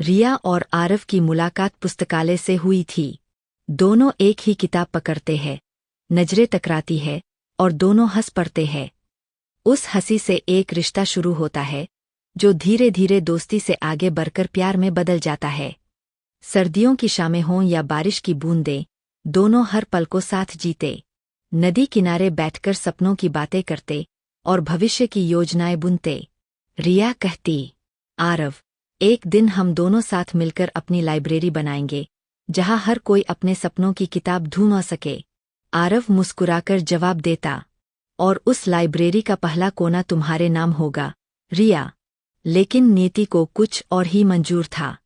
रिया और आरव की मुलाकात पुस्तकालय से हुई थी। दोनों एक ही किताब पकड़ते हैं, नजरें टकराती है और दोनों हंस पड़ते हैं। उस हंसी से एक रिश्ता शुरू होता है जो धीरे धीरे दोस्ती से आगे बढ़कर प्यार में बदल जाता है। सर्दियों की शामें हों या बारिश की बूंदें, दोनों हर पल को साथ जीते। नदी किनारे बैठकर सपनों की बातें करते और भविष्य की योजनाएं बुनते। रिया कहती, आरव, एक दिन हम दोनों साथ मिलकर अपनी लाइब्रेरी बनाएंगे, जहां हर कोई अपने सपनों की किताब ढूंढ सके। आरव मुस्कुराकर जवाब देता, और उस लाइब्रेरी का पहला कोना तुम्हारे नाम होगा, रिया। लेकिन नीति को कुछ और ही मंजूर था।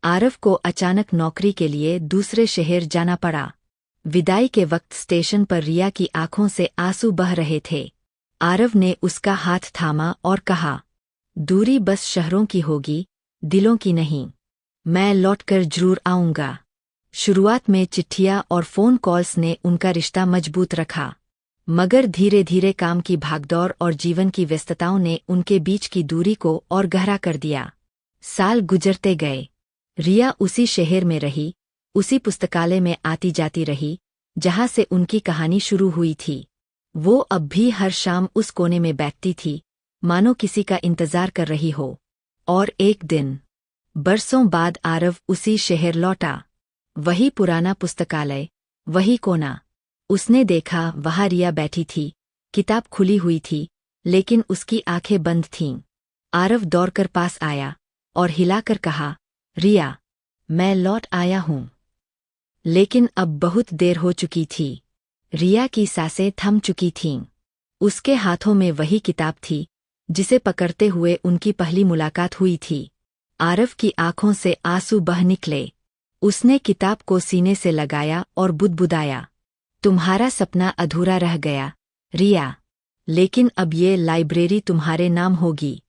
आरव को अचानक नौकरी के लिए दूसरे शहर जाना पड़ा। विदाई के वक्त स्टेशन पर रिया की आंखों से आंसू बह रहे थे। आरव ने उसका हाथ थामा और कहा, दूरी बस शहरों की होगी, दिलों की नहीं। मैं लौटकर जरूर आऊंगा। शुरुआत में चिट्ठियां और फोन कॉल्स ने उनका रिश्ता मजबूत रखा, मगर धीरे धीरे काम की भागदौड़ और जीवन की व्यस्तताओं ने उनके बीच की दूरी को और गहरा कर दिया। साल गुजरते गए। रिया उसी शहर में रही, उसी पुस्तकालय में आती जाती रही, जहां से उनकी कहानी शुरू हुई थी। वो अब भी हर शाम उस कोने में बैठती थी, मानो किसी का इंतजार कर रही हो। और एक दिन, बरसों बाद आरव उसी शहर लौटा। वही पुराना पुस्तकालय, वही कोना। उसने देखा वहां रिया बैठी थी, किताब खुली हुई थी, लेकिन उसकी आंखें बंद थीं। आरव दौड़कर पास आया और हिलाकर कहा, रिया, मैं लौट आया हूं। लेकिन अब बहुत देर हो चुकी थी। रिया की सांसें थम चुकी थीं। उसके हाथों में वही किताब थी, जिसे पकड़ते हुए उनकी पहली मुलाकात हुई थी। आरव की आंखों से आंसू बह निकले। उसने किताब को सीने से लगाया और बुदबुदाया, तुम्हारा सपना अधूरा रह गया, रिया। लेकिन अब ये लाइब्रेरी तुम्हारे नाम होगी।